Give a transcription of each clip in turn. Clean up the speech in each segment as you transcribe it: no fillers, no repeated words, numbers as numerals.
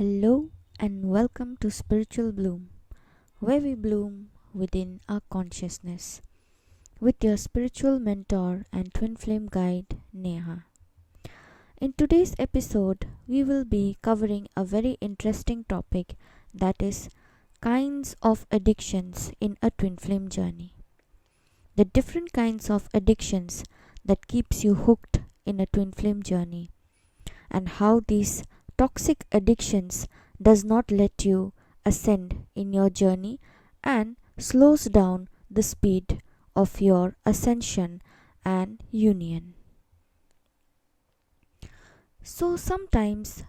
Hello and welcome to Spiritual Bloom, where we bloom within our consciousness, with your spiritual mentor and twin flame guide, Neha. In today's episode, we will be covering a very interesting topic, that is kinds of addictions in a twin flame journey. The different kinds of addictions that keeps you hooked in a twin flame journey, and how these toxic addictions does not let you ascend in your journey and slows down the speed of your ascension and union. So sometimes,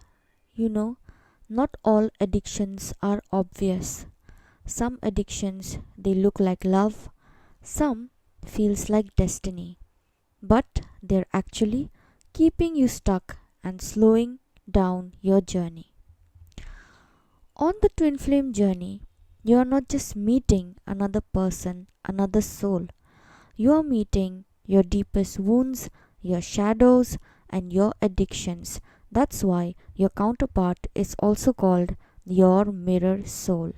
not all addictions are obvious. Some addictions they look like love, some feels like destiny, but they're actually keeping you stuck and slowing down your journey. On the twin flame journey, you are not just meeting another person, another soul. You are meeting your deepest wounds, your shadows, and your addictions. That's why your counterpart is also called your mirror soul.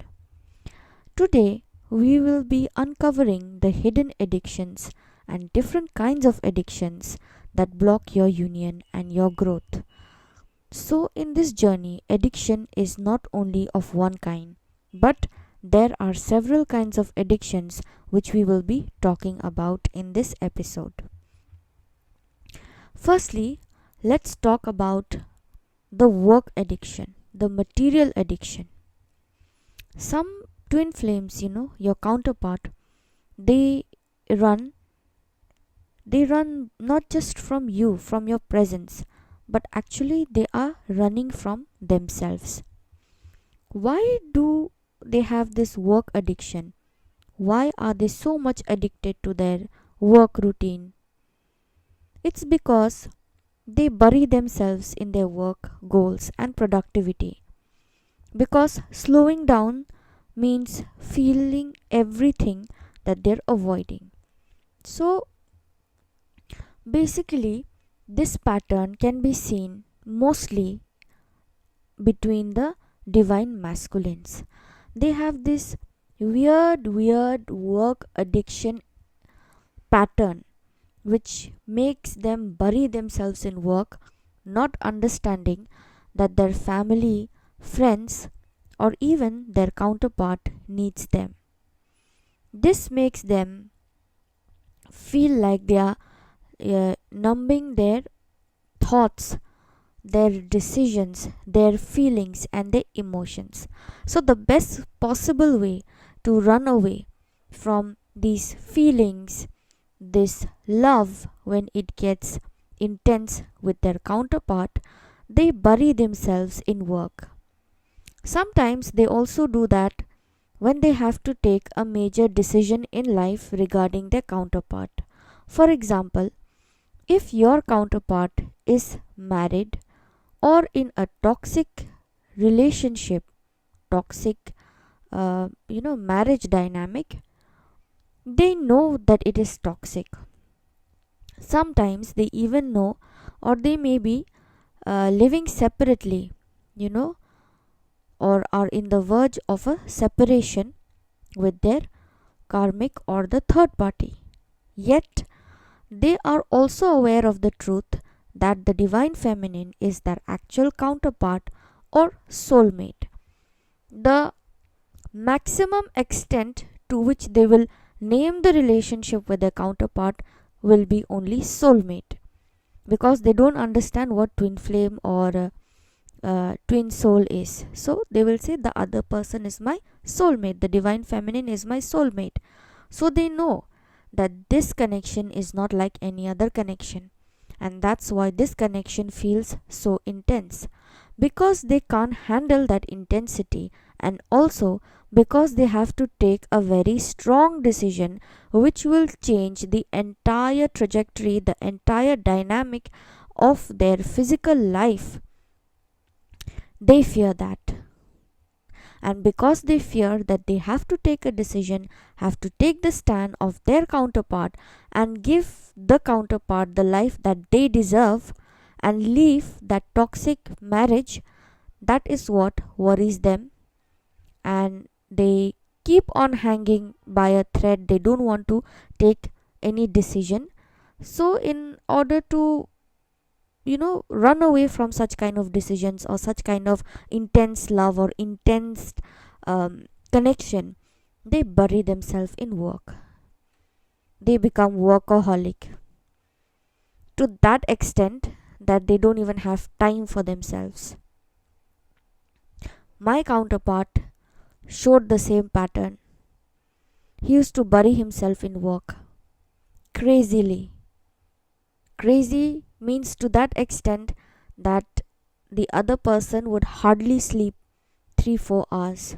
Today, we will be uncovering the hidden addictions and different kinds of addictions that block your union and your growth. So, in this journey, addiction is not only of one kind, but there are several kinds of addictions which we will be talking about in this episode. Firstly, let's talk about the work addiction, the material addiction. Some twin flames, your counterpart, they run they run not just from you, from your presence, but actually they are running from themselves. Why do they have this work addiction? Why are they so much addicted to their work routine? It's because they bury themselves in their work goals and productivity. Because slowing down means feeling everything that they're avoiding. So basically, this pattern can be seen mostly between the divine masculines. They have this weird work addiction pattern which makes them bury themselves in work, not understanding that their family, friends, or even their counterpart needs them. This makes them feel like they are numbing their thoughts, their decisions, their feelings, and their emotions. So, the best possible way to run away from these feelings, this love, when it gets intense with their counterpart, they bury themselves in work. Sometimes they also do that when they have to take a major decision in life regarding their counterpart. For example, if your counterpart is married or in a toxic relationship, toxic marriage dynamic, they know that it is toxic. Sometimes they even know, or they may be living separately, you know or are in the verge of a separation with their karmic or the third party. Yet they are also aware of the truth that the divine feminine is their actual counterpart or soulmate. The maximum extent to which they will name the relationship with their counterpart will be only soulmate, because they don't understand what twin flame or twin soul is. So they will say the other person is my soulmate, the divine feminine is my soulmate. So they know that this connection is not like any other connection, and that's why this connection feels so intense, because they can't handle that intensity, and also because they have to take a very strong decision which will change the entire trajectory, the entire dynamic of their physical life. They fear that. And because they fear that they have to take a decision, have to take the stand of their counterpart and give the counterpart the life that they deserve and leave that toxic marriage, That is what worries them, and they keep on hanging by a thread. They don't want to take any decision. So in order to run away from such kind of decisions or such kind of intense love or intense connection, they bury themselves in work. They become workaholic to that extent that they don't even have time for themselves. My counterpart showed the same pattern. He used to bury himself in work crazily. Crazy means to that extent that the other person would hardly sleep 3-4 hours,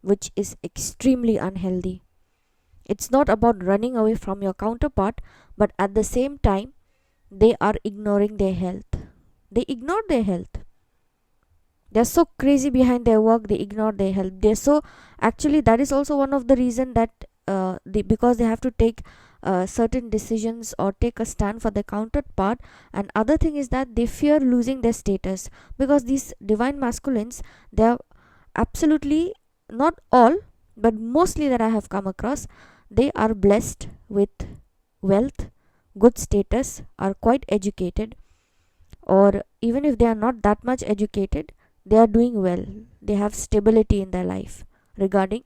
which is extremely unhealthy. It's not about running away from your counterpart, but at the same time, they are ignoring their health. They ignore their health. They're so crazy behind their work, they ignore their health. They're so actually that is also one of the reason that because they have to take certain decisions or take a stand for their counterpart. And other thing is that they fear losing their status, because these divine masculines, they are absolutely, not all, but mostly that I have come across, they are blessed with wealth, good status, are quite educated, or even if they are not that much educated, they are doing well. They have stability in their life regarding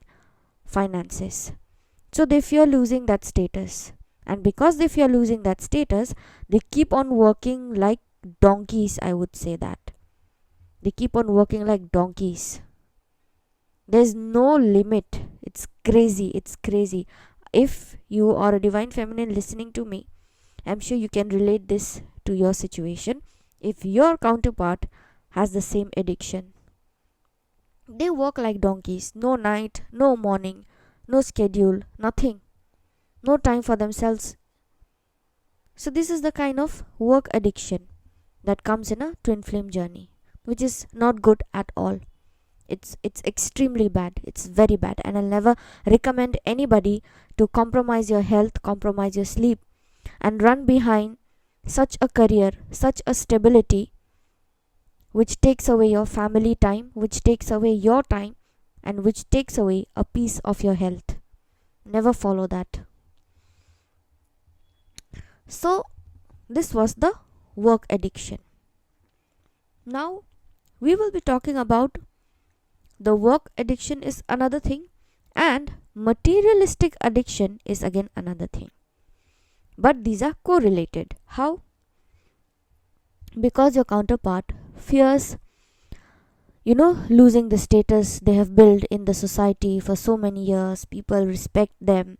finances. So they fear losing that status. And because they fear losing that status, they keep on working like donkeys, I would say that. They keep on working like donkeys. There's no limit. It's crazy. It's crazy. If you are a divine feminine listening to me, I'm sure you can relate this to your situation. If your counterpart has the same addiction, they work like donkeys. No night, no morning, no schedule, nothing. No time for themselves. So this is the kind of work addiction that comes in a twin flame journey, which is not good at all. It's extremely bad. It's very bad, and I'll never recommend anybody to compromise your health, compromise your sleep, and run behind such a career, such a stability, which takes away your family time, which takes away your time, and which takes away a piece of your health. Never follow that. So this was the work addiction. Now we will be talking about the work addiction is another thing, and materialistic addiction is again another thing. But these are correlated. How? Because your counterpart fears losing the status they have built in the society for so many years. People respect them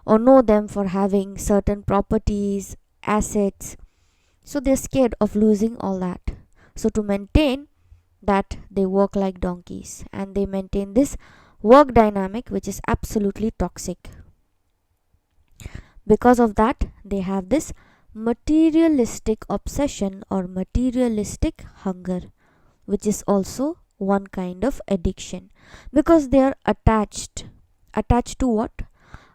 or know them for having certain properties, assets. So they're scared of losing all that. So to maintain that, they work like donkeys, and they maintain this work dynamic which is absolutely toxic. Because of that, they have this materialistic obsession or materialistic hunger, which is also one kind of addiction, because they are attached. Attached to what?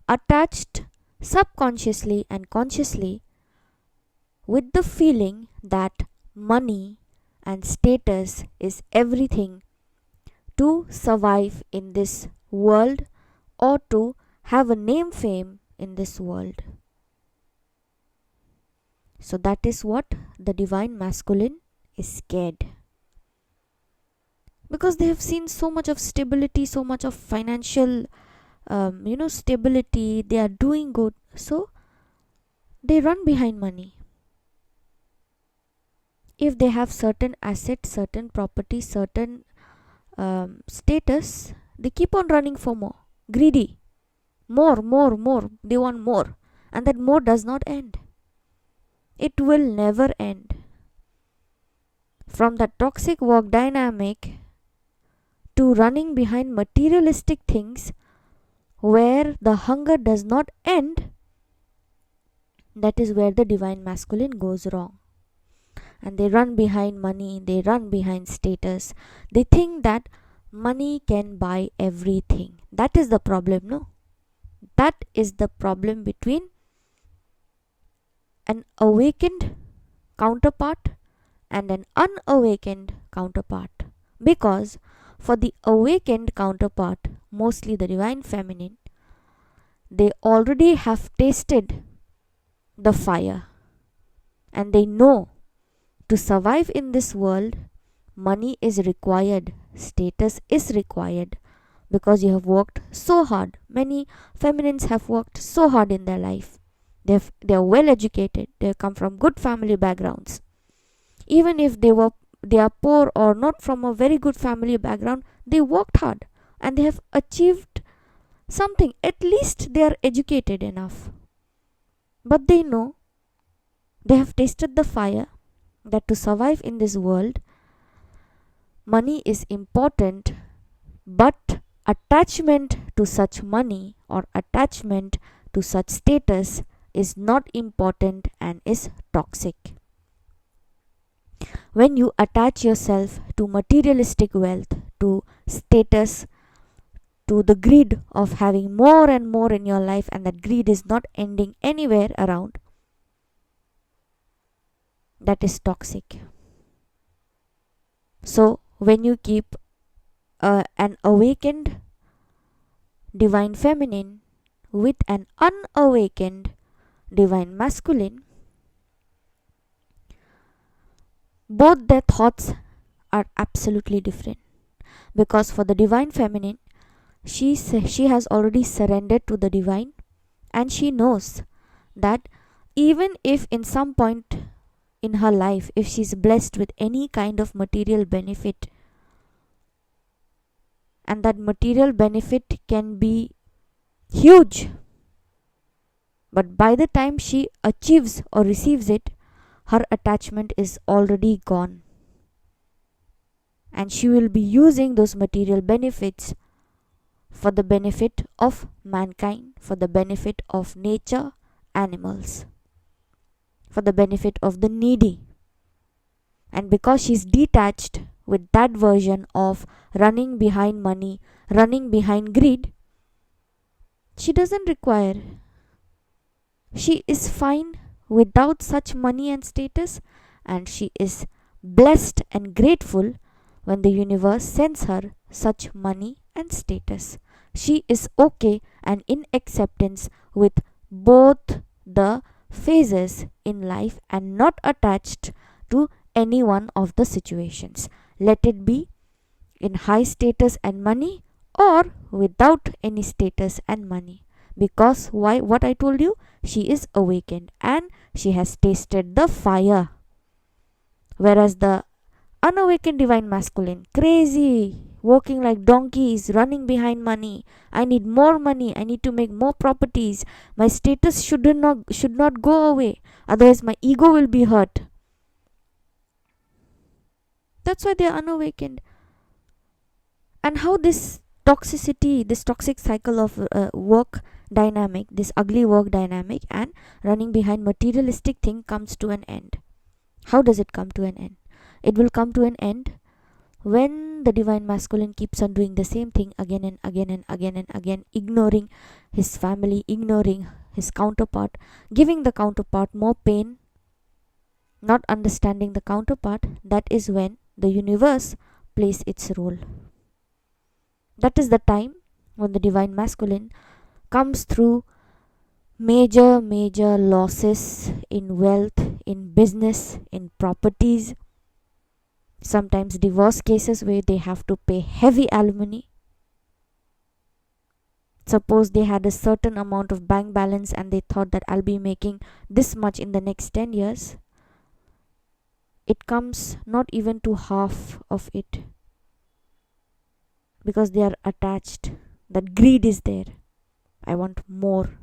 Attached subconsciously and consciously with the feeling that money and status is everything to survive in this world, or to have a name fame in this world. So that is what the divine masculine is scared, because they have seen so much of stability, so much of financial stability. They are doing good, so they run behind money. If they have certain assets, certain property, certain status, they keep on running for more. Greedy. More. They want more. And that more does not end. It will never end. From the toxic work dynamic to running behind materialistic things where the hunger does not end, that is where the divine masculine goes wrong. And they run behind money, they run behind status. They think that money can buy everything. That is the problem, no? That is the problem between an awakened counterpart and an unawakened counterpart. Because for the awakened counterpart, mostly the divine feminine, they already have tasted the fire, and they know to survive in this world, money is required, status is required, because you have worked so hard. Many feminines have worked so hard in their life. They are well educated, they come from good family backgrounds. Even if they are poor or not from a very good family background, they worked hard and they have achieved something. At least they are educated enough. But they know, they have tasted the fire, that to survive in this world, money is important, but attachment to such money or attachment to such status is not important and is toxic. When you attach yourself to materialistic wealth, to status, to the greed of having more and more in your life, and that greed is not ending anywhere around, that is toxic. So when you keep an awakened divine feminine with an unawakened divine masculine, both their thoughts are absolutely different. Because for the divine feminine, she has already surrendered to the divine, and she knows that even if in some point in her life, if she's blessed with any kind of material benefit, and that material benefit can be huge, but by the time she achieves or receives it, her attachment is already gone, and she will be using those material benefits for the benefit of mankind, for the benefit of nature, animals, for the benefit of the needy. And because she's detached with that version of running behind money, running behind greed, she doesn't require. She is fine without such money and status, and she is blessed and grateful when the universe sends her such money and status. She is okay and in acceptance with both the phases in life and not attached to any one of the situations. Let it be in high status and money or without any status and money. Because why? What I told you, she is awakened and she has tasted the fire. Whereas the unawakened divine masculine, crazy, working like donkeys, running behind money. I need more money. I need to make more properties. My status should not go away. Otherwise, my ego will be hurt. That's why they are unawakened. And how this toxicity, this toxic cycle of work dynamic, this ugly work dynamic and running behind materialistic thing comes to an end. How does it come to an end? It will come to an end when the divine masculine keeps on doing the same thing again and again and again and again, ignoring his family, ignoring his counterpart, giving the counterpart more pain, not understanding the counterpart. That is when the universe plays its role. That is the time when the divine masculine comes through major losses in wealth, in business, in properties, sometimes divorce cases where they have to pay heavy alimony. Suppose they had a certain amount of bank balance and they thought that I'll be making this much in the next 10 years. It comes not even to half of it, because they are attached. That greed is there. I want more.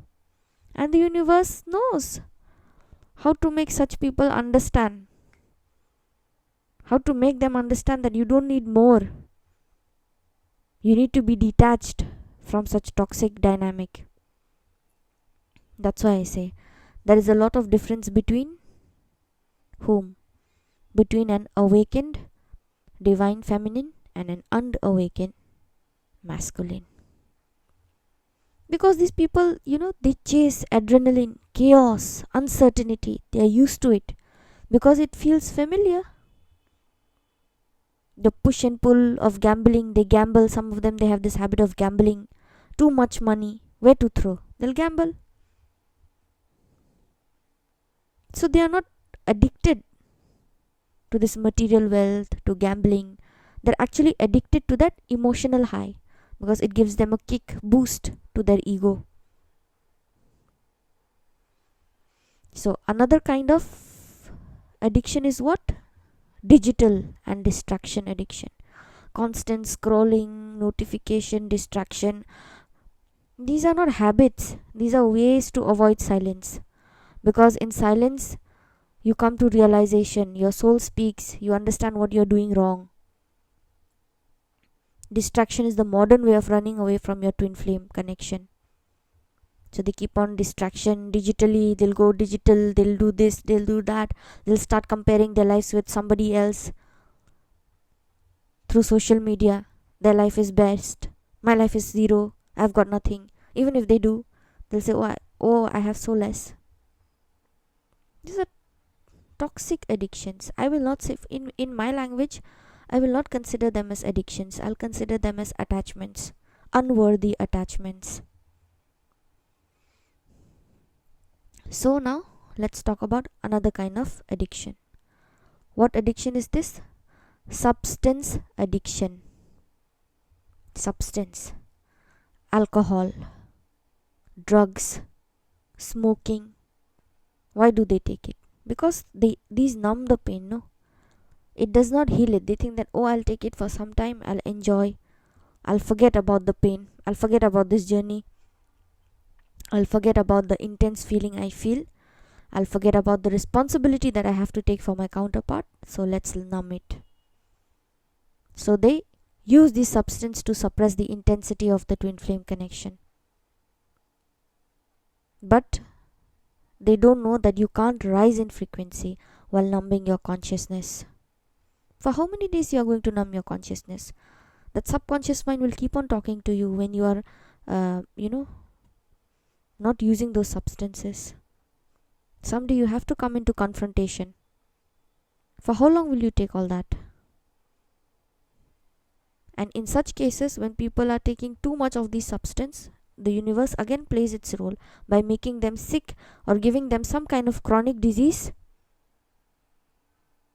And the universe knows how to make such people understand. How to make them understand that you don't need more. You need to be detached from such toxic dynamic. That's why I say there is a lot of difference between whom? Between an awakened divine feminine and an unawakened masculine. Because these people, they chase adrenaline, chaos, uncertainty. They are used to it because it feels familiar. The push and pull of gambling, they gamble. Some of them, they have this habit of gambling. Too much money, where to throw? They'll gamble. So they are not addicted to this material wealth, to gambling. They're actually addicted to that emotional high because it gives them a kick, boost to their ego. So another kind of addiction is what? Digital and distraction addiction. Constant scrolling, notification, distraction. These are not habits, these are ways to avoid silence. Because in silence, you come to realization, your soul speaks, you understand what you're doing wrong. Distraction is the modern way of running away from your twin flame connection. So they keep on distraction digitally, they'll go digital, they'll do this, they'll do that, they'll start comparing their lives with somebody else through social media. Their life is best, my life is zero, I've got nothing. Even if they do, they'll say, I have so less. These are toxic addictions. I will not say, in my language, I will not consider them as addictions. I'll consider them as attachments, unworthy attachments. So now let's talk about another kind of addiction. What addiction is this? Substance addiction. Substance, alcohol, drugs, smoking. Why do they take it? Because these numb the pain, no? It does not heal it. They think that, I'll take it for some time, I'll enjoy, I'll forget about the pain, I'll forget about this journey, I'll forget about the intense feeling I feel, I'll forget about the responsibility that I have to take for my counterpart, so let's numb it. So they use this substance to suppress the intensity of the twin flame connection. But they don't know that you can't rise in frequency while numbing your consciousness. For how many days you are going to numb your consciousness? That subconscious mind will keep on talking to you when you are, not using those substances. Someday you have to come into confrontation. For how long will you take all that? And in such cases, when people are taking too much of this substance, the universe again plays its role by making them sick or giving them some kind of chronic disease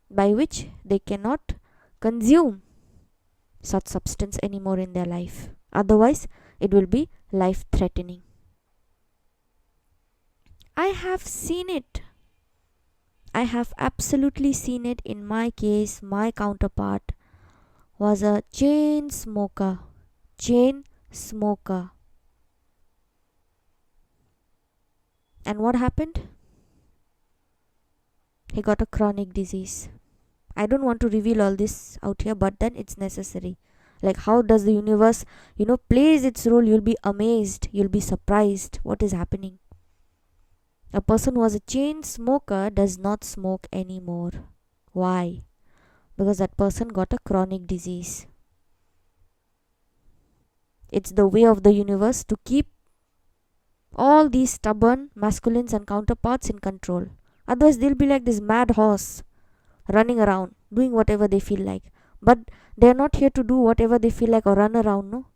by which they cannot consume such substance anymore in their life. Otherwise, it will be life threatening. I have seen it. I have absolutely seen it in my case. My counterpart was a chain smoker. And what happened? He got a chronic disease. I don't want to reveal all this out here, but then it's necessary. Like, how does the universe, plays its role? You'll be amazed. You'll be surprised what is happening. A person who was a chain smoker does not smoke anymore. Why? Because that person got a chronic disease. It's the way of the universe to keep all these stubborn masculines and counterparts in control. Otherwise, they'll be like this mad horse running around, doing whatever they feel like. But they're not here to do whatever they feel like or run around, no.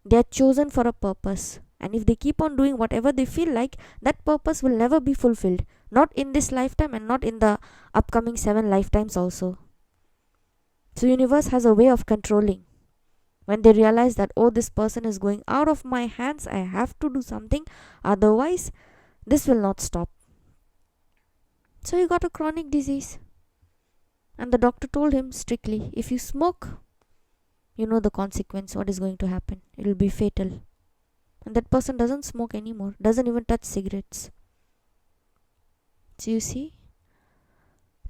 They're chosen for a purpose. And if they keep on doing whatever they feel like, that purpose will never be fulfilled. Not in this lifetime and not in the upcoming 7 lifetimes also. So universe has a way of controlling. When they realize that, this person is going out of my hands, I have to do something, otherwise this will not stop. So he got a chronic disease. And the doctor told him strictly, if you smoke, you know the consequence, what is going to happen. It will be fatal. And that person doesn't smoke anymore, doesn't even touch cigarettes. So you see,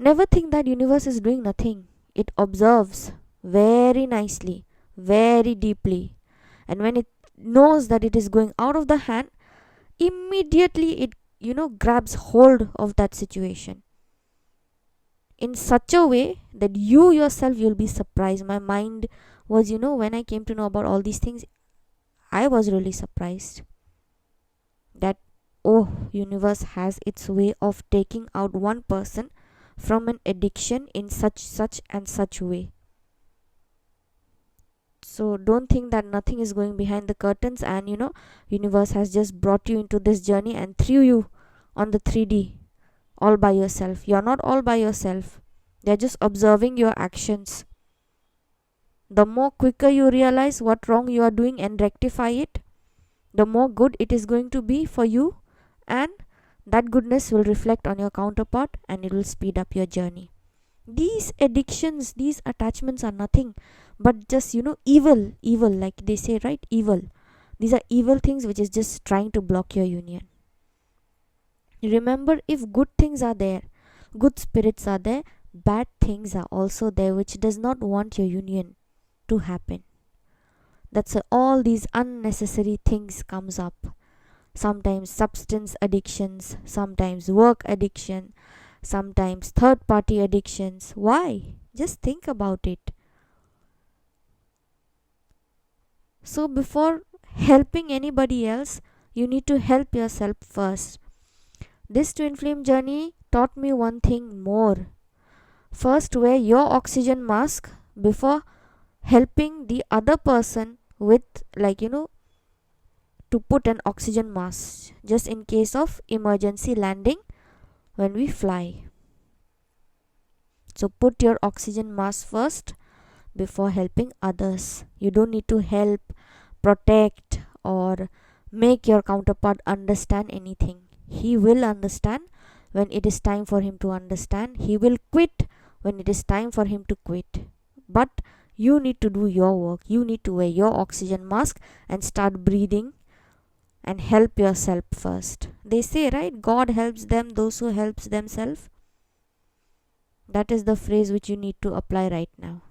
never think that universe is doing nothing. It observes very nicely, very deeply. And when it knows that it is going out of the hand, immediately it, grabs hold of that situation in such a way that you yourself, you'll be surprised. My mind was, when I came to know about all these things, I was really surprised that, universe has its way of taking out one person from an addiction in such and such way. So don't think that nothing is going behind the curtains, and universe has just brought you into this journey and threw you on the 3D all by yourself. You're not all by yourself. They're just observing your actions. The more quicker you realize what wrong you are doing and rectify it, the more good it is going to be for you, and that goodness will reflect on your counterpart and it will speed up your journey. These addictions, these attachments are nothing but just evil, like they say, right? Evil. These are evil things which is just trying to block your union. Remember, if good things are there, good spirits are there, bad things are also there which does not want your union to happen. That's all these unnecessary things comes up. Sometimes substance addictions, sometimes work addiction, sometimes third party addictions. Why? Just think about it. So before helping anybody else, you need to help yourself first. This twin flame journey taught me one thing more. First, wear your oxygen mask before helping the other person with, to put an oxygen mask just in case of emergency landing when we fly. So put your oxygen mask first before helping others. You don't need to help, protect, or make your counterpart understand anything. He will understand when it is time for him to understand. He will quit when it is time for him to quit. But you need to do your work. You need to wear your oxygen mask and start breathing and help yourself first. They say, right, God helps them those who helps themselves. That is the phrase which you need to apply right now.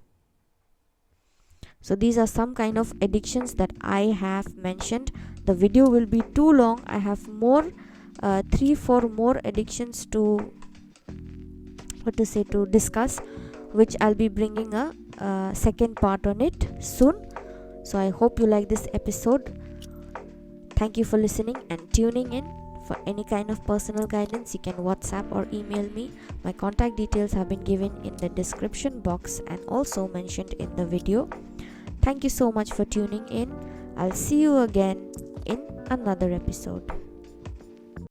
So these are some kind of addictions that I have mentioned. The video will be too long. I have more 3-4 more addictions to discuss, which I'll be bringing a second part on it soon. So I hope you like this episode. Thank you for listening and tuning in. For any kind of personal guidance, you can WhatsApp or email me. My contact details have been given in the description box and also mentioned in the video. Thank you so much for tuning in. I'll see you again in another episode.